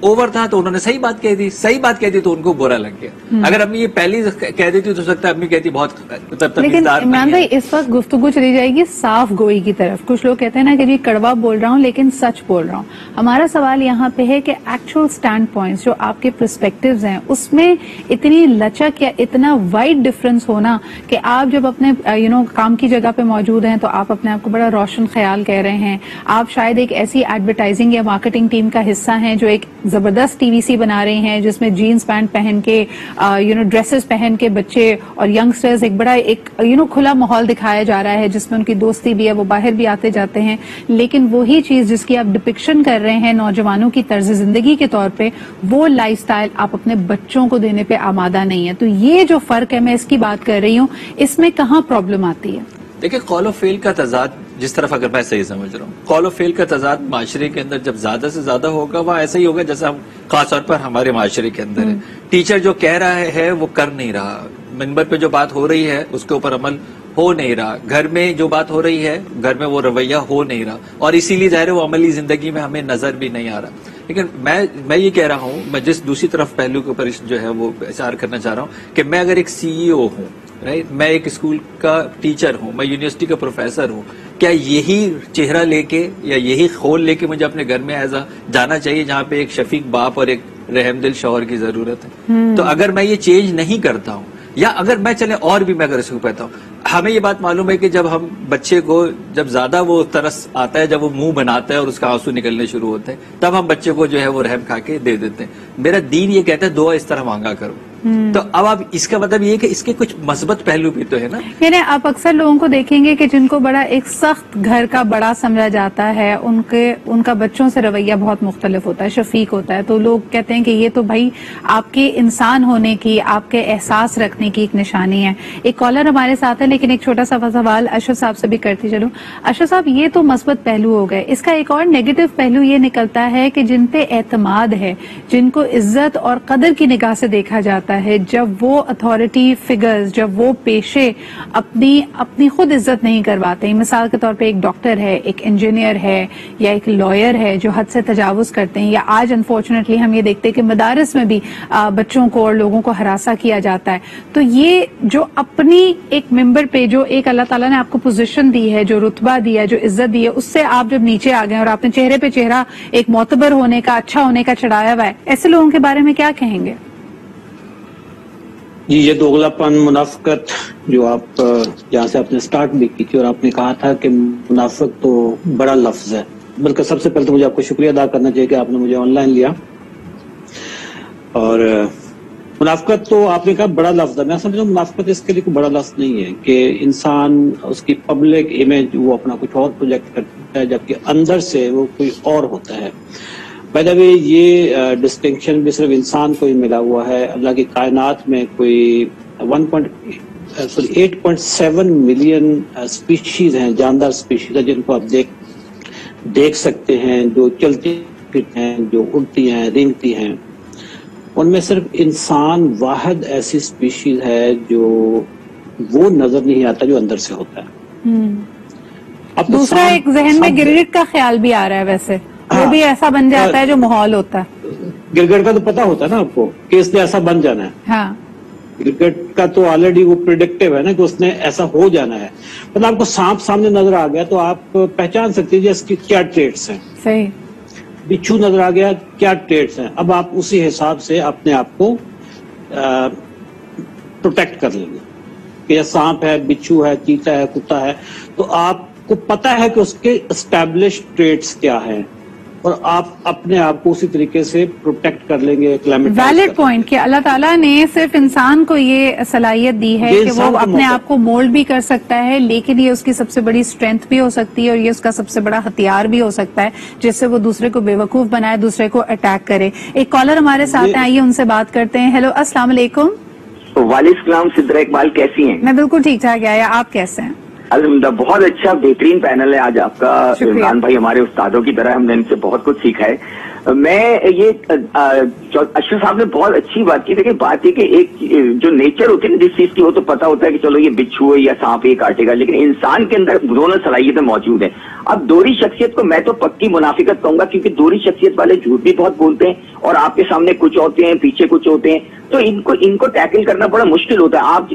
Over تھا تو انہوں نے صحیح بات کہہ دی تو ان کو برا لگ گیا. اگر امی یہ پہلی کہہ دیتی تو سکتا ہے امی کہتی بہت. لیکن عمران بھائی اس وقت گفتگو چلی جائے گی صاف گوئی کی طرف. کچھ لوگ کہتے ہیں نا کہ جی کڑوا بول رہا ہوں لیکن سچ بول رہا ہوں. ہمارا سوال یہاں پہ ہے کہ ایکچوئل سٹینڈ پوائنٹس جو آپ کے پرسپیکٹیوز ہیں اس میں اتنی لچک یا اتنا وائڈ ڈفرنس ہونا کہ آپ جب اپنے کام کی جگہ پہ موجود ہیں تو آپ اپنے آپ کو بڑا روشن خیال کہہ رہے ہیں. آپ شاید ایک ایسی ایڈورٹائزنگ یا مارکیٹنگ ٹیم کا حصہ ہیں جو ایک زبردست ٹی وی سی بنا رہے ہیں جس میں جینز پینٹ پہن کے ڈریسز پہن کے بچے اور ینگسٹرز ایک بڑا ایک کھلا ماحول دکھایا جا رہا ہے جس میں ان کی دوستی بھی ہے, وہ باہر بھی آتے جاتے ہیں. لیکن وہی چیز جس کی آپ ڈپکشن کر رہے ہیں نوجوانوں کی طرز زندگی کے طور پہ, وہ لائف سٹائل آپ اپنے بچوں کو دینے پہ آمادہ نہیں ہے. تو یہ جو فرق ہے میں اس کی بات کر رہی ہوں, اس میں کہاں پرابلم آتی ہے؟ دیکھیں قول و فعل کا تضاد جس طرف اگر میں صحیح سمجھ رہا ہوں, قول و فعل کا تضاد معاشرے کے اندر جب زیادہ سے زیادہ ہوگا وہ ایسا ہی ہوگا جیسا ہم خاص طور پر ہمارے معاشرے کے اندر ہے. ٹیچر جو کہہ رہا ہے وہ کر نہیں رہا, منبر پہ جو بات ہو رہی ہے اس کے اوپر عمل ہو نہیں رہا, گھر میں جو بات ہو رہی ہے گھر میں وہ رویہ ہو نہیں رہا, اور اسی لیے ظاہر ہے وہ عملی زندگی میں ہمیں نظر بھی نہیں آ رہا. لیکن میں یہ کہہ رہا ہوں, میں جس دوسری طرف پہلو کے اوپر جو ہے وہ اشار کرنا چاہ رہا ہوں کہ میں اگر ایک سی ای او ہوں, رائٹ, میں ایک اسکول کا ٹیچر ہوں, میں یونیورسٹی کا پروفیسر ہوں, کیا یہی چہرہ لے کے یا یہی خول لے کے مجھے اپنے گھر میں ایسا جانا چاہیے جہاں پہ ایک شفیق باپ اور ایک رحم دل شوہر کی ضرورت ہے؟ تو اگر میں یہ چینج نہیں کرتا ہوں, یا اگر میں چلے اور بھی میں اگر اس کو کہتا ہوں, ہمیں یہ بات معلوم ہے کہ جب ہم بچے کو جب زیادہ وہ ترس آتا ہے, جب وہ منہ بناتا ہے اور اس کا آنسو نکلنے شروع ہوتے ہیں, تب ہم بچے کو جو ہے وہ رحم کھا کے دے دیتے ہیں. میرا دین یہ کہتا ہے دعا اس طرح مانگا کرو. تو اب آپ اس کا مطلب یہ کہ اس کے کچھ مثبت پہلو بھی تو ہے نا. یعنی آپ اکثر لوگوں کو دیکھیں گے کہ جن کو بڑا ایک سخت گھر کا بڑا سمجھا جاتا ہے ان کا بچوں سے رویہ بہت مختلف ہوتا ہے, شفیق ہوتا ہے. تو لوگ کہتے ہیں کہ یہ تو بھائی آپ کے انسان ہونے کی, آپ کے احساس رکھنے کی ایک نشانی ہے. ایک کالر ہمارے ساتھ ہے لیکن ایک چھوٹا سا سوال اشرف صاحب سے بھی کرتی چلوں. اشرف صاحب, یہ تو مثبت پہلو ہو گئے, اس کا ایک اور نیگیٹو پہلو یہ نکلتا ہے کہ جن پہ اعتماد ہے, جن کو عزت اور قدر کی نگاہ سے دیکھا جاتا ہے, جب وہ اتھارٹی فگرز, جب وہ پیشے اپنی خود عزت نہیں کرواتے. مثال کے طور پہ ایک ڈاکٹر ہے, ایک انجینئر ہے یا ایک لائر ہے جو حد سے تجاوز کرتے ہیں, یا آج انفارچونیٹلی ہم یہ دیکھتے ہیں کہ مدارس میں بھی بچوں کو اور لوگوں کو ہراساں کیا جاتا ہے. تو یہ جو اپنی ایک ممبر پہ جو ایک اللہ تعالیٰ نے آپ کو پوزیشن دی ہے, جو رتبہ دیا ہے, جو عزت دی ہے, اس سے آپ جب نیچے آ گئے اور آپ نے چہرے پہ چہرہ ایک معتبر ہونے کا, اچھا ہونے کا چڑھایا ہوا ہے, ایسے لوگوں کے بارے میں کیا کہیں گے؟ جی, یہ دوغلاپن, منافقت جو آپ جہاں سے آپ نے سٹارٹ بھی کی تھی, اور آپ نے کہا تھا کہ منافق تو بڑا لفظ ہے, بلکہ سب سے پہلے تو مجھے آپ کو شکریہ ادا کرنا چاہیے کہ آپ نے مجھے آن لائن لیا. اور منافقت تو آپ نے کہا بڑا لفظ ہے, میں سمجھتا ہوں منافقت اس کے لیے کوئی بڑا لفظ نہیں ہے کہ انسان اس کی پبلک امیج وہ اپنا کچھ اور پروجیکٹ کرتا ہے جبکہ اندر سے وہ کوئی اور ہوتا ہے. بائی دا وے, یہ ڈسٹنکشن بھی صرف انسان کو ہی ملا ہوا ہے. اللہ کی کائنات میں کوئی 8.7 ملین اسپیشیز ہیں, جاندار اسپیشیز ہیں, جن کو آپ دیکھ سکتے ہیں, جو چلتی پھرتی ہیں, جو اڑتی ہیں, رینگتی ہیں. ان میں صرف انسان واحد ایسی اسپیشیز ہے جو وہ نظر نہیں آتا جو اندر سے ہوتا ہے. دوسرا ایک ذہن میں گرگٹ کا خیال بھی آ رہا ہے, ویسے وہ بھی ایسا بن جاتا ہے جو ماحول ہوتا ہے. گرگٹ کا تو پتا ہوتا ہے نا آپ کو کہ اس نے ایسا بن جانا ہے. ہاں, گرگٹ کا تو آلریڈی وہ پریڈکٹیو ہے نا کہ اس نے ایسا ہو جانا ہے. مطلب آپ کو سانپ سامنے نظر آ گیا تو آپ پہچان سکتے ہیں اس کی کیا ٹریٹس ہیں. صحیح. بچھو نظر آ گیا, کیا ٹریٹس ہیں. اب آپ اسی حساب سے اپنے آپ کو پروٹیکٹ کر لیں گے کہ یہ سانپ ہے, بچھو ہے, چیتا ہے, کتا ہے, تو آپ کو پتا ہے کہ اس کے اسٹیبلش ٹریٹس کیا ہیں, اور آپ اپنے آپ کو اسی طریقے سے پروٹیکٹ کر لیں گے. ویلڈ پوائنٹ کہ اللہ تعالیٰ نے صرف انسان کو یہ صلاحیت دی ہے کہ وہ اپنے آپ کو مولڈ بھی کر سکتا ہے, لیکن یہ اس کی سب سے بڑی اسٹرینتھ بھی ہو سکتی ہے اور یہ اس کا سب سے بڑا ہتھیار بھی ہو سکتا ہے جس سے وہ دوسرے کو بے وقوف بنائے, دوسرے کو اٹیک کرے. ایک کالر ہمارے ساتھ ہیں, آئیے ان سے بات کرتے ہیں. ہیلو, السلام علیکم. وعلیکم السلام. سدرا اقبال, کیسی ہیں؟ میں بالکل ٹھیک ٹھاک ہے, آپ کیسے ہیں؟ الحمدللہ, بہت اچھا بہترین پینل ہے آج آپ کا. عمران بھائی ہمارے استادوں کی طرح, ہم نے ان سے بہت کچھ سیکھا ہے. میں یہ اشرف صاحب نے بہت اچھی بات کی. دیکھیں بات یہ کہ ایک جو نیچر ہوتی ہے نا جس چیز کی, وہ تو پتا ہوتا ہے کہ چلو یہ بچھو ہے یا سانپ یہ کاٹے گا, لیکن انسان کے اندر دونوں صلاحیتیں موجود ہیں. اب دوہری شخصیت کو میں تو پکی منافقت کہوں گا, کیونکہ دوہری شخصیت والے جھوٹ بھی بہت بولتے ہیں اور آپ کے سامنے کچھ ہوتے ہیں, پیچھے کچھ ہوتے ہیں, تو ان کو ٹیکل کرنا بڑا مشکل ہوتا ہے. آپ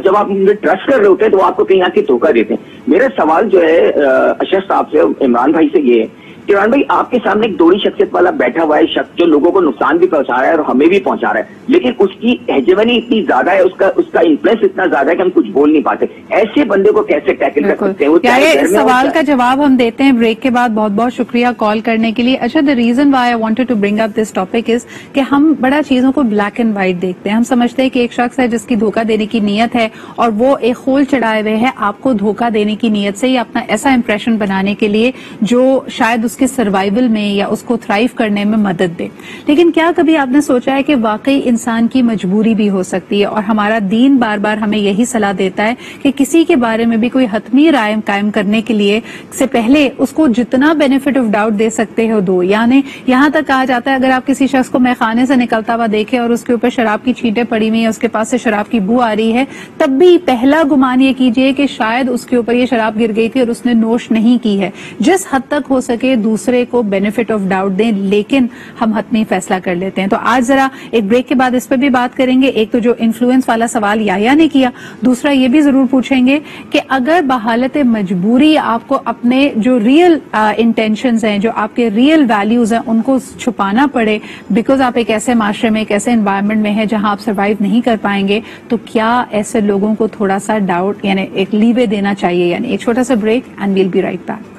جب آپ ان پہ ٹرسٹ کر رہے ہوتے ہیں تو آپ کو کہیں آ کے دھوکہ دیتے ہیں. میرا سوال جو ہے اشرف صاحب سے, عمران بھائی سے یہ ہے کہ عمران بھائی آپ کے سامنے ایک دوہری شخصیت والا بیٹھا ہوا ہے شخص جو لوگوں کو نقصان بھی پہنچا رہا ہے اور ہمیں بھی پہنچا رہا ہے, لیکن اس کی ہیجمنی اتنی زیادہ ہے, اس کا انفلوئنس اتنا زیادہ ہے کہ ہم کچھ بول نہیں پاتے. ایسے بندے کو کیسے ٹیکل کر سکتے ہیں؟ اس سوال کا جواب ہم دیتے ہیں بریک کے بعد. بہت بہت شکریہ کال کرنے کے لیے. اچھا, the reason why I wanted to bring up this topic is کہ ہم بڑا چیزوں کو بلیک اینڈ وائٹ دیکھتے ہیں. ہم سمجھتے ہیں کہ ایک شخص ہے جس کی دھوکہ دینے کی نیت ہے اور وہ ایک خول چڑھائے ہوئے ہے آپ کو دھوکہ دینے کی نیت سے یا اپنا ایسا امپریشن بنانے کے لیے جو شاید اس کے سروائیول میں یا اس کو تھرائیو کرنے میں مدد دے. لیکن کیا کبھی آپ نے سوچا ہے کہ واقعی انسان کی مجبوری بھی ہو سکتی ہے, اور ہمارا دین بار بار ہمیں یہی صلاح دیتا ہے کہ کسی کے بارے میں بھی کوئی حتمی رائے قائم کرنے کے لیے سے پہلے اس کو جتنا بینیفٹ آف ڈاؤٹ دے سکتے ہو دو. یعنی یہاں تک کہا جاتا ہے اگر آپ کسی شخص کو میخانے سے نکلتا ہوا دیکھیں اور اس کے اوپر شراب کی چھینٹیں پڑی ہوئی ہیں, اس کے پاس سے شراب کی بو آ رہی ہے, تب بھی پہلا گمان یہ کیجئے کہ شاید اس کے اوپر یہ شراب گر گئی تھی اور اس نے نوش نہیں کی ہے. جس حد تک ہو سکے دوسرے کو بینیفٹ آف ڈاؤٹ دیں, لیکن ہم حتمی فیصلہ کر لیتے ہیں. تو آج ذرا ایک بریک کے بعد اس پہ بھی بات کریں گے. ایک تو جو انفلوئنس والا سوال یا نے کیا, دوسرا یہ بھی ضرور پوچھیں گے کہ اگر بحالت مجبوری آپ کو اپنے جو ریئل انٹینشنز ہیں, جو آپ کے ریئل ویلیوز ہیں, ان کو چھپانا پڑے بیکاز آپ ایک ایسے معاشرے میں, ایک ایسے انوائرمنٹ میں ہیں جہاں آپ سروائیو نہیں کر پائیں گے, تو کیا ایسے لوگوں کو تھوڑا سا ڈاؤٹ یعنی ایک لیوے دینا چاہیے؟ یعنی ایک چھوٹا سا break and we'll be right back.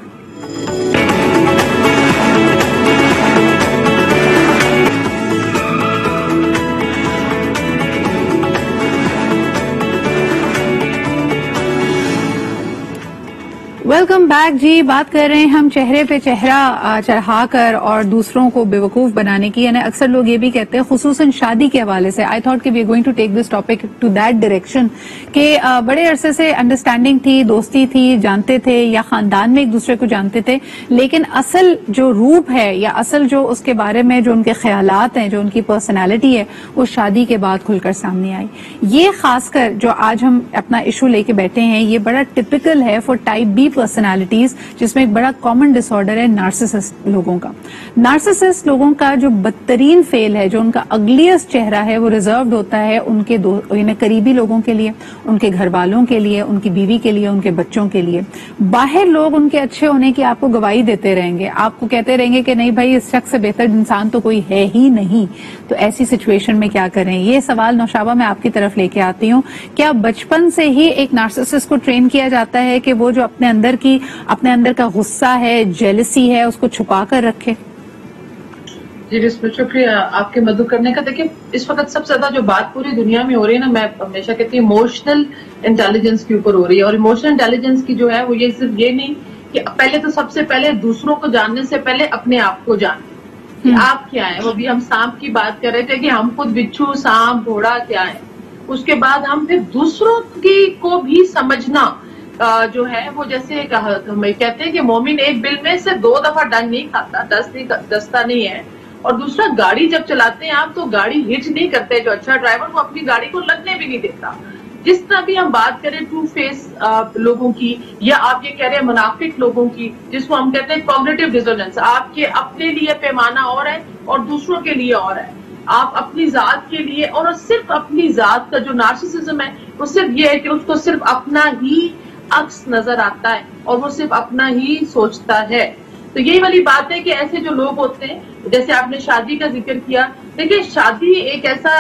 Welcome back جی. بات کر رہے ہیں ہم چہرے پہ چہرہ چڑھا کر اور دوسروں کو بیوقوف بنانے کی. یعنی اکثر لوگ یہ بھی کہتے ہیں خصوصاً شادی کے حوالے سے, آئی تھاٹ کہ we are going to take this topic to that direction, کہ بڑے عرصے سے انڈرسٹینڈنگ تھی, دوستی تھی, جانتے تھے یا خاندان میں ایک دوسرے کو جانتے تھے, لیکن اصل جو روپ ہے یا اصل جو اس کے بارے میں جو ان کے خیالات ہیں, جو ان کی پرسنالٹی ہے, وہ شادی کے بعد کھل کر سامنے آئی. یہ خاص کر جو آج ہم اپنا ایشو لے کے بیٹھے ہیں یہ بڑا ٹپیکل ہے فار ٹائپ بی پرسنالٹیز, جس میں ایک بڑا کامن ڈس آرڈر ہے نارسسسٹ لوگوں کا. نارسسسٹ لوگوں کا جو بدترین فیل ہے, جو ان کا اگلیسٹ چہرہ ہے, وہ ریزروڈ ہوتا ہے ان کے یعنی قریبی لوگوں کے لیے, ان کے گھر والوں کے لیے, ان کی بیوی کے لیے, ان کے بچوں کے لیے. باہر لوگ ان کے اچھے ہونے کی آپ کو گواہی دیتے رہیں گے, آپ کو کہتے رہیں گے کہ نہیں بھائی اس شخص سے بہتر انسان تو کوئی ہے ہی نہیں. تو ایسی سچویشن میں کیا کریں؟ یہ سوال نوشابہ میں آپ کی طرف لے کے آتی ہوں. کیا بچپن سے ہی ایک نارسسسٹ کو ٹرین کیا جاتا ہے کہ وہ جو اپنے اندر کا غصہ ہے, جیلسی ہے, اس کو چھپا کر رکھے؟ جی بسم اللہ, شکریہ آپ کے مدعو کرنے کا. دیکھیں اس وقت سب سے زیادہ جو بات پوری دنیا میں ہو رہی ہے نا, میں ہمیشہ کہتی ہوں ایموشنل انٹیلیجنس کے اوپر ہو رہی ہے. اور ایموشنل انٹیلیجنس کی جو ہے وہ یہ صرف یہ نہیں کہ پہلے تو سب سے پہلے دوسروں کو جاننے سے پہلے اپنے آپ کو جانیں کہ آپ کیا ہیں. وہ بھی ہم سانپ کی بات کر رہے تھے کہ ہم خود بچھو, سانپ, گھوڑا کیا ہے. اس کے بعد ہم پھر دوسروں کی کو بھی سمجھنا جو ہے وہ جیسے کہتے ہیں کہ مومن ایک بل میں سے 2 دفعہ ڈنگ نہیں کھاتا, دستہ نہیں ہے. اور دوسرا گاڑی جب چلاتے ہیں آپ تو گاڑی ہٹ نہیں کرتے. جو اچھا ڈرائیور وہ اپنی گاڑی کو لگنے بھی نہیں دیتا. جس طرح بھی ہم بات کریں ٹو فیس لوگوں کی, یا آپ یہ کہہ رہے ہیں منافق لوگوں کی, جس کو ہم کہتے ہیں کوگنیٹو ڈسوننس, آپ کے اپنے لیے پیمانہ اور ہے اور دوسروں کے لیے اور ہے. آپ اپنی ذات کے لیے, اور صرف اپنی ذات کا جو نارسسزم ہے وہ صرف یہ ہے کہ اس کو صرف اپنا ہی عکس نظر آتا ہے اور وہ صرف اپنا ہی سوچتا ہے. تو یہی والی بات ہے کہ ایسے جو لوگ ہوتے ہیں, جیسے آپ نے شادی کا ذکر کیا, دیکھیں شادی ایک ایسا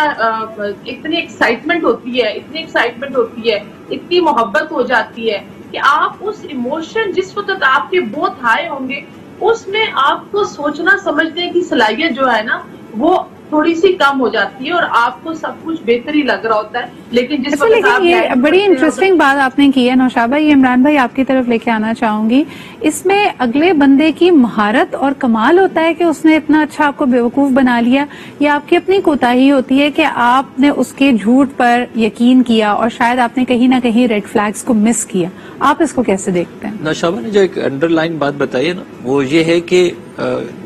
اتنی ایکسائٹمنٹ ہوتی ہے, اتنی محبت ہو جاتی ہے کہ آپ اس ایموشن جس وقت آپ کے بہت ہائی ہوں گے اس میں آپ کو سوچنا سمجھنے کی صلاحیت جو ہے نا وہ تھوڑی سی کم ہو جاتی ہے اور آپ کو سب کچھ بہتر ہی لگ رہا ہوتا ہے. لیکن جس وقت آپ یہ بڑی انٹرسٹنگ بات آپ نے کی ہے نوشابہ. یہ عمران بھائی آپ کی طرف لے کے آنا چاہوں گی. اس میں اگلے بندے کی مہارت اور کمال ہوتا ہے کہ اس نے اتنا اچھا آپ کو بیوقوف بنا لیا, یا آپ کی اپنی کوتاہی ہوتی ہے کہ آپ نے اس کے جھوٹ پر یقین کیا اور شاید آپ نے کہیں نہ کہیں ریڈ فلیگز کو مس کیا؟ آپ اس کو کیسے دیکھتے ہیں؟ نوشابہ نے جو ایک انڈر لائن بات بتائی ہے نا, وہ یہ ہے کہ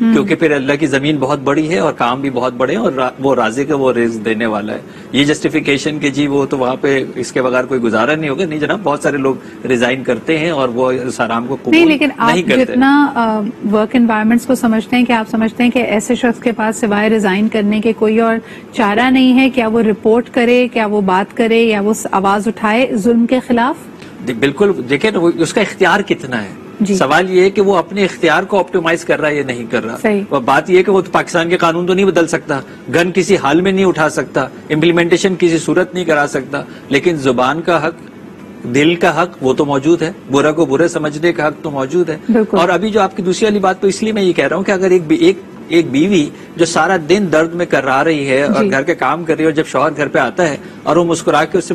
کیونکہ پھر اللہ کی زمین بہت بڑی ہے اور کام بھی بہت بڑے ہیں اور وہ رازق ہے، وہ رزق دینے والا ہے. یہ جسٹیفیکیشن کہ جی وہ تو وہاں پہ اس کے بغیر کوئی گزارا نہیں ہوگا، نہیں جناب، بہت سارے لوگ ریزائن کرتے ہیں اور وہ اس آرام کو قبول نہیں، لیکن آپ نہیں کرتے. جتنا ورک انوائرمنٹس کو سمجھتے ہیں کہ آپ سمجھتے ہیں کہ ایسے شخص کے پاس سوائے ریزائن کرنے کے کوئی اور چارہ نہیں ہے، کیا وہ رپورٹ کرے، کیا وہ بات کرے، یا وہ آواز اٹھائے ظلم کے خلاف؟ بالکل، دیکھیں اس کا اختیار کتنا ہے. جی. سوال یہ ہے کہ وہ اپنے اختیار کو آپٹیمائز کر رہا ہے یا نہیں کر رہا. صحیح. وہ بات یہ ہے کہ وہ پاکستان کے قانون تو نہیں بدل سکتا، گن کسی حال میں نہیں اٹھا سکتا، امپلیمنٹیشن کسی صورت نہیں کرا سکتا، لیکن زبان کا حق، دل کا حق وہ تو موجود ہے، برا کو برے سمجھنے کا حق تو موجود ہے. اور ابھی جو آپ کی دوسری والی بات، تو اس لیے میں یہ کہہ رہا ہوں کہ اگر ایک بیوی جو سارا دن درد میں کرا رہی ہے اور گھر کے کام کر رہی ہے، اور جب شوہر گھر پہ آتا ہے اور وہ مسکرا کے اس سے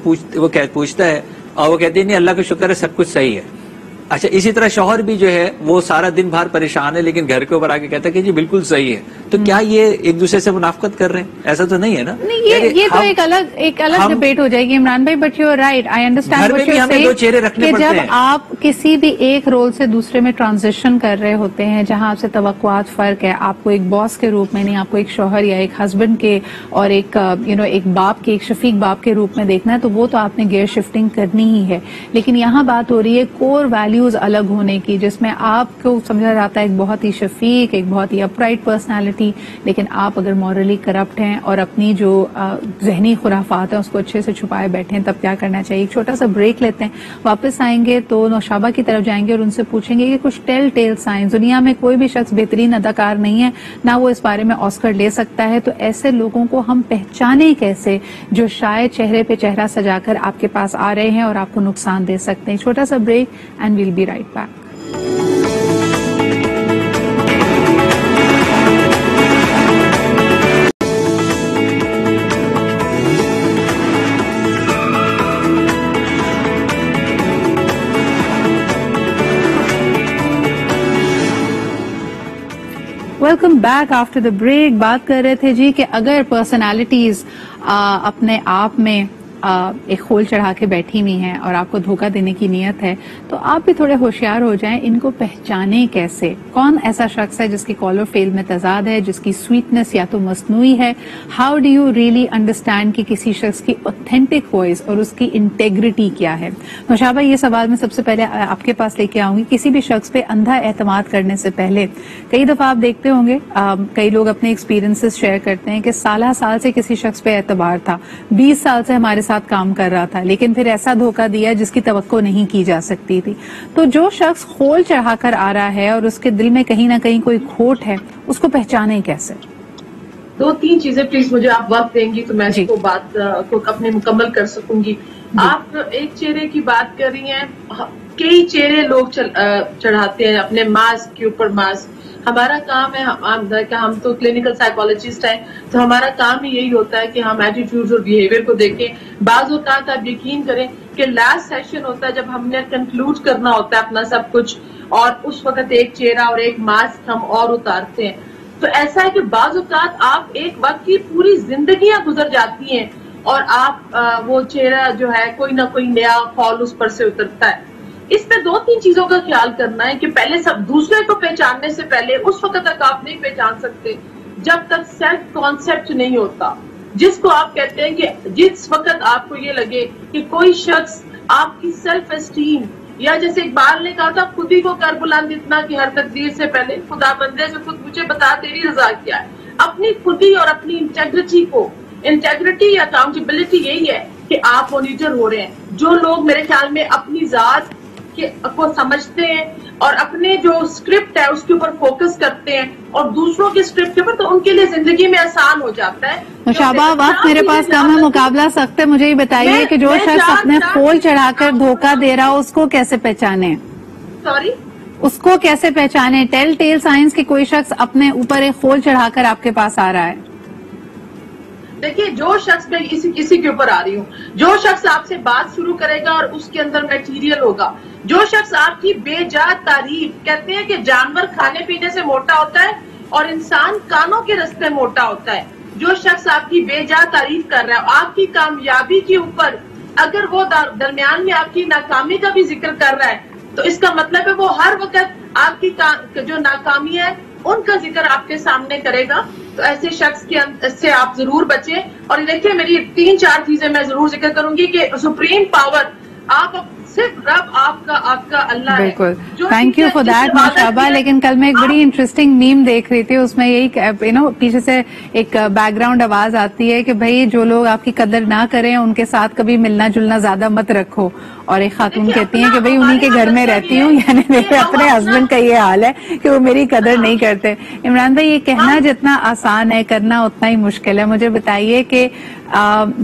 پوچھتا ہے اور وہ کہتی ہے نہیں اللہ کا شکر ہے سب کچھ صحیح ہے. اچھا، اسی طرح شوہر بھی جو ہے وہ سارا دن بھر پریشان ہے لیکن گھر کے اوپر آ کے کہتا ہے کہ جی بالکل صحیح ہے، تو کیا یہ ایک دوسرے سے منافقت کر رہے ہیں؟ ایسا تو نہیں ہے نا. یہ تو ایک الگ ڈبیٹ ہو جائے گی عمران بھائی، but you are right, I understand گھر میں بھی ہمیں دو چہرے رکھنے پڑتے ہیں. جب آپ کسی بھی ایک رول سے دوسرے میں ٹرانزیشن کر رہے ہوتے ہیں جہاں آپ سے توقعات فرق ہے، آپ کو ایک باس کے روپ میں نہیں، آپ کو ایک شوہر یا ایک ہسبینڈ کے اور ایک ایک باپ کے، ایک شفیق باپ کے روپ میں دیکھنا ہے، تو وہ تو آپ نے گیئر شفٹنگ کرنی ہی ہے. لیکن یہاں بات ہو رہی ہے کور ویلیوز الگ ہونے کی، جس میں آپ کو سمجھا جاتا ہے ایک بہت ہی شفیق، ایک بہت ہی اپرائٹ پرسنالٹی، لیکن آپ اگر مورلی کرپٹ ہیں اور اپنی جو ذہنی خرافات ہیں اس کو اچھے سے چھپائے بیٹھے ہیں، تب کیا کرنا چاہیے؟ ایک چھوٹا سا بریک لیتے ہیں، واپس آئیں گے تو نوشابہ کی طرف جائیں گے اور ان سے پوچھیں گے کہ کچھ ٹیل سائنس، دنیا میں کوئی بھی شخص بہترین اداکار نہیں ہے، نہ وہ اس بارے میں آسکر لے سکتا ہے، تو ایسے لوگوں کو ہم پہچانے کیسے جو شاید چہرے پہ چہرہ سجا کر آپ کے پاس آ رہے ہیں اور آپ کو نقصان دے سکتے ہیں. چھوٹا سا break and we'll be right back. Welcome back after the break. بات کر رہے تھے جی کہ اگر پرسنالٹیز اپنے آپ میں ایک کھول چڑھا کے بیٹھی ہوئی ہیں اور آپ کو دھوکہ دینے کی نیت ہے تو آپ بھی تھوڑے ہوشیار ہو جائیں. ان کو پہچانیں کیسے؟ کون ایسا شخص ہے جس کی کال اور فیل میں تضاد ہے، جس کی سویٹنس یا تو مصنوعی ہے؟ How do you really understand کہ کسی شخص کی اوتھینٹک وائس اور اس کی انٹیگریٹی کیا ہے؟ نوشابہ، یہ سوال میں سب سے پہلے آپ کے پاس لے کے آؤں گی. کسی بھی شخص پہ اندھا اعتماد کرنے سے پہلے کئی دفعہ آپ دیکھتے ہوں گے کئی لوگ اپنے ایکسپیرینسز شیئر کرتے ہیں کہ سالہ سال سے کسی شخص پہ اعتبار تھا، 20 سال سے ہمارے ساتھ کام کر رہا تھا، لیکن پھر ایسا دھوکہ دیا جس کی توقع نہیں کی جا سکتی تھی. تو جو شخص کھول چڑھا کر آ رہا ہے اور اس کے دل میں کہیں نہ کہیں کوئی کھوٹ ہے، اس کو پہچانے کیسے؟ 2-3 چیزیں پلیز مجھے آپ وقت دیں گی تو میں اس کو بات کو اپنے مکمل کر سکوں گی. آپ ایک چہرے کی بات کر رہی ہیں، کئی چہرے لوگ چڑھاتے ہیں اپنے ماسک کے اوپر ماسک. ہمارا کام ہے کہ ہم تو کلینکل سائیکالوجسٹ ہیں، تو ہمارا کام ہی یہی ہوتا ہے کہ ہم ایٹیٹیوڈ اور بیہیویئر کو دیکھیں. بعض اوقات آپ یقین کریں کہ لاسٹ سیشن ہوتا ہے جب ہم نے کنکلوڈ کرنا ہوتا ہے اپنا سب کچھ، اور اس وقت ایک چہرہ اور ایک ماسک ہم اور اتارتے ہیں. تو ایسا ہے کہ بعض اوقات آپ ایک وقت کی پوری زندگیاں گزر جاتی ہیں اور آپ وہ چہرہ جو ہے کوئی نہ کوئی نیا خول اس پر سے اترتا ہے. اس میں 2-3 چیزوں کا خیال کرنا ہے کہ پہلے سب دوسرے کو پہچاننے سے پہلے اس وقت تک آپ نہیں پہچان سکتے جب تک سیلف کانسیپٹ نہیں ہوتا، جس کو آپ کہتے ہیں کہ جس وقت آپ کو یہ لگے کہ کوئی شخص آپ کی سیلف اسٹیم، یا جیسے اقبال نے کہا تھا خود ہی کو کر بلند اتنا کہ ہر تقدیر سے پہلے خدا بندے سے خود مجھے بتا تیری رضا کیا ہے. اپنی خودی اور اپنی انٹیگریٹی یا اکاؤنٹیبلٹی یہی ہے کہ آپ مانیٹر ہو رہے ہیں. جو لوگ میرے خیال میں اپنی ذات کو سمجھتے ہیں اور اپنے جو اسکرپٹ ہے اس کے اوپر فوکس کرتے ہیں اور دوسروں کے اسکرپٹ کے اوپر، تو ان کے لیے زندگی میں آسان ہو جاتا ہے. نوشابہ، وقت میرے پاس کم ہے، مقابلہ سخت ہے. مجھے یہ بتائیے کہ جو شخص اپنے کھول چڑھا کر دھوکہ دے رہا ہو اس کو کیسے پہچانے؟ اس کو کیسے پہچانے؟ ٹیل سائنس کہ کوئی شخص اپنے اوپر ایک کھول چڑھا کر آپ کے پاس آ رہا ہے. دیکھیے، جو شخص میں کسی کے اوپر آ رہی ہوں، جو شخص آپ سے بات شروع کرے گا اور اس کے اندر میٹیریل ہوگا، جو شخص آپ کی بے جا تعریف، کہتے ہیں کہ جانور کھانے پینے سے موٹا ہوتا ہے اور انسان کانوں کے رستے موٹا ہوتا ہے. جو شخص آپ کی بے جا تعریف کر رہا ہے، آپ کی کامیابی کے اوپر اگر وہ درمیان میں آپ کی ناکامی کا بھی ذکر کر رہا ہے، تو اس کا مطلب ہے وہ ہر وقت آپ کی جو ناکامی ہے ان کا ذکر آپ کے سامنے کرے گا تو ایسے شخص سے آپ ضرور بچیں. اور دیکھیے میری 3-4 چیزیں میں ضرور ذکر کروں گی کہ سپریم پاور آپ صرف رب آپ کا اللہ ہے. بالکل, تھینک یو فار دیٹ نوشابہ. لیکن کل میں ایک بڑی انٹرسٹنگ میم دیکھ رہی تھی, اس میں یہی پیچھے سے ایک بیک گراؤنڈ آواز آتی ہے کہ بھائی جو لوگ آپ کی قدر نہ کریں ان کے ساتھ کبھی ملنا جلنا زیادہ مت رکھو. اور ایک خاتون کہتی ہیں کہ بھئی انہی کے گھر میں رہتی ہوں, یعنی میرے اپنے ہسبینڈ کا یہ حال ہے کہ وہ میری قدر نہیں کرتے. عمران بھائی, یہ کہنا جتنا آسان ہے کرنا اتنا ہی مشکل ہے. مجھے بتائیے کہ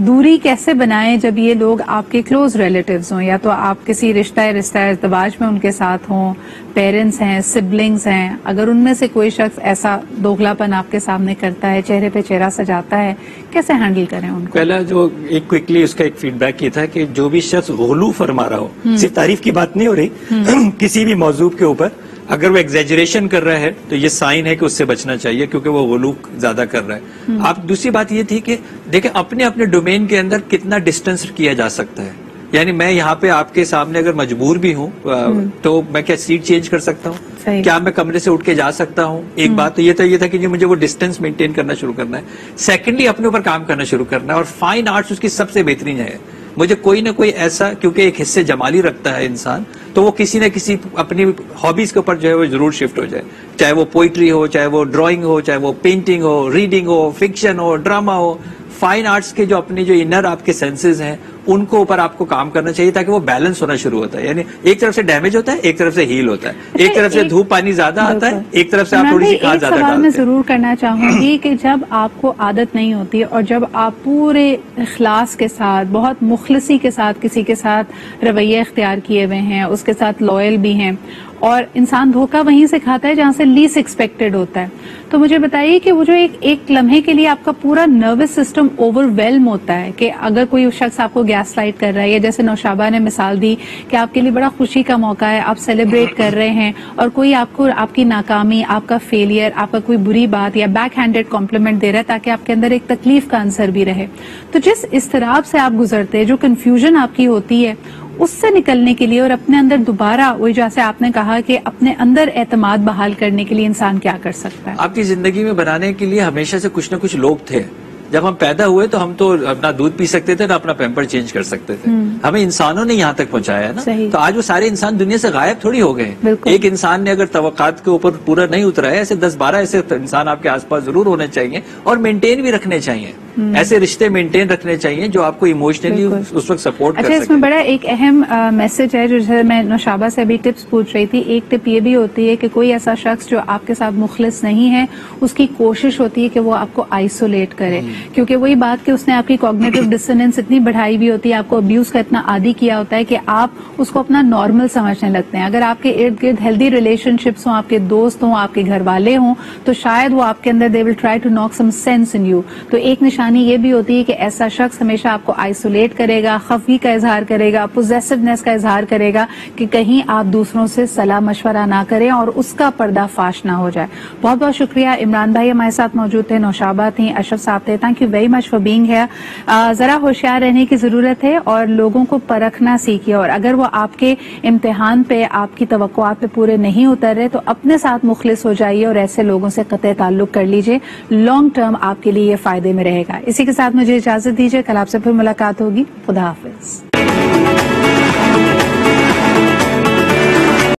دوری کیسے بنائیں جب یہ لوگ آپ کے کلوز ریلیٹیوز ہوں, یا تو آپ کسی رشتہ ارتباط میں ان کے ساتھ ہوں, پیرنٹس ہیں, سبلنگز ہیں, اگر ان میں سے کوئی شخص ایسا دوغلاپن آپ کے سامنے کرتا ہے, چہرے پہ چہرہ سجاتا ہے, کیسے ہینڈل کریں ان کو؟ پہلا جو ایک کوئکلی اس کا ایک فیڈ بیک یہ تھا کہ جو بھی شخص غلو فرما رہا ہو, صرف تعریف کی بات نہیں ہو رہی, کسی بھی موضوع کے اوپر اگر وہ ایگزیجریشن کر رہا ہے تو یہ سائن ہے کہ اس سے بچنا چاہیے کیونکہ وہ غلو زیادہ کر رہا ہے. آپ دوسری بات یہ تھی کہ دیکھیں اپنے اپنے ڈومین کے اندر کتنا ڈسٹینس کیا جا سکتا ہے. یعنی میں یہاں پہ آپ کے سامنے اگر مجبور بھی ہوں تو میں کیا سیٹ چینج کر سکتا ہوں؟ کیا میں کمرے سے اٹھ کے جا سکتا ہوں؟ ایک بات تو یہ تھا کہ مجھے وہ ڈسٹینس مینٹین کرنا شروع کرنا ہے. سیکنڈلی اپنے اوپر کام کرنا شروع کرنا ہے, اور فائن آرٹس اس کی سب سے بہترین ہے. مجھے کوئی نہ کوئی ایسا, کیونکہ ایک حصے جمالی رکھتا ہے انسان, تو وہ کسی نہ کسی اپنی ہابیز کے اوپر جو ہے وہ ضرور شفٹ ہو جائے, چاہے وہ پوئٹری ہو, چاہے وہ ڈرائنگ ہو, چاہے وہ پینٹنگ ہو, ریڈنگ ہو, فکشن ہو, ڈراما ہو. فائن آرٹس کے جو اپنے جو انر آپ کے سینسز ہیں ان کو اوپر آپ کو کام کرنا چاہیے تاکہ وہ بیلنس ہونا شروع ہوتا ہے. یعنی ایک طرف سے ڈیمیج ہوتا ہے, ایک طرف سے ہیل ہوتا ہے, ایک طرف سے دھوپ پانی زیادہ آتا ہے, ایک طرف سے آپ تھوڑی سی کھاد زیادہ ڈالتے ہیں. میں ضرور کرنا چاہوں گی کہ جب آپ کو عادت نہیں ہوتی اور جب آپ پورے اخلاص کے ساتھ, بہت مخلصی کے ساتھ کسی کے ساتھ رویہ اختیار کیے ہوئے ہیں, اس کے ساتھ لوئل بھی ہیں, اور انسان دھوکہ وہیں سے کھاتا ہے جہاں سے لیس ایکسپیکٹڈ ہوتا ہے, تو مجھے بتائیے کہ وہ جو ایک لمحے کے لیے آپ کا پورا نروس سسٹم اوور ویلم ہوتا ہے کہ اگر کوئی شخص آپ کو گیس لائٹ کر رہا ہے, یا جیسے نوشابہ نے مثال دی کہ آپ کے لیے بڑا خوشی کا موقع ہے, آپ سیلیبریٹ کر رہے ہیں, اور کوئی آپ کو آپ کی ناکامی, آپ کا فیلئر, آپ کا کوئی بری بات یا بیک ہینڈڈ کمپلیمنٹ دے رہا ہے تاکہ آپ کے اندر ایک تکلیف کا عنصر بھی رہے, تو جس اضطراب سے آپ گزرتے ہیں, جو کنفیوژن آپ کی ہوتی ہے, اس سے نکلنے کے لیے اور اپنے اندر دوبارہ وہی جیسے آپ نے کہا کہ اپنے اندر اعتماد بحال کرنے کے لیے انسان کیا کر سکتا ہے؟ آپ کی زندگی میں بنانے کے لیے ہمیشہ سے کچھ نہ کچھ لوگ تھے. جب ہم پیدا ہوئے تو ہم تو اپنا دودھ پی سکتے تھے, نہ اپنا پیمپر چینج کر سکتے تھے. ہمیں انسانوں نے یہاں تک پہنچایا ہے نا, تو آج وہ سارے انسان دنیا سے غائب تھوڑی ہو گئے. ایک انسان نے اگر توقعات کے اوپر پورا نہیں اترا ہے, ایسے 10-12 ایسے انسان آپ کے آس پاس ضرور ہونے چاہیے, اور مینٹین بھی رکھنے چاہیے. ایسے رشتے مینٹین رکھنے چاہیے جو آپ کو ایموشنلی اس وقت سپورٹ کر سکے. اچھا, اس میں بڑا ایک اہم میسج ہے جو جیسے میں نوشابہ سے ابھی ٹپس پوچھ رہی تھی. ایک ٹپ یہ بھی ہوتی ہے کہ کوئی ایسا شخص جو آپ کے ساتھ مخلص نہیں ہے, اس کی کوشش ہوتی ہے کہ وہ آپ کو آئسولیٹ کرے, کیونکہ وہی بات کہ اس نے آپ کی کوگنیٹو ڈسوننس اتنی بڑھائی بھی ہوتی ہے, آپ کو ابیوز کا اتنا عادی کیا ہوتا ہے کہ آپ اس کو اپنا نارمل سمجھنے لگتے ہیں. اگر آپ کے ارد گرد ہیلدی ریلیشن شپس ہوں, آپ کے دوست ہوں, آپ کے گھر والے ہوں, تو شاید وہ آپ کے اندر دے ول ٹرائی ٹو ناک سم سینس ان یو. تو ایک نشانی یہ بھی ہوتی ہے کہ ایسا شخص ہمیشہ آپ کو آئسولیٹ کرے گا, خفگی کا اظہار کرے گا, پوزیسونیس کا اظہار کرے گا کہ کہیں آپ دوسروں سے صلاح مشورہ نہ کریں اور اس کا پردہ فاش نہ ہو جائے. بہت بہت شکریہ. عمران بھائی ہمارے ساتھ موجود تھے, نوشابہ تھیں, اشرف صاحب تھے. Thank you very much for being here. ذرا ہوشیار رہنے کی ضرورت ہے اور لوگوں کو پرکھنا سیکھیے, اور اگر وہ آپ کے امتحان پہ, آپ کی توقعات پہ پورے نہیں اتر رہے تو اپنے ساتھ مخلص ہو جائیے اور ایسے لوگوں سے قطع تعلق کر لیجئے. لانگ ٹرم آپ کے لیے یہ فائدے میں رہے گا. اسی کے ساتھ مجھے اجازت دیجیے, کل آپ سے پھر ملاقات ہوگی. خدا حافظ.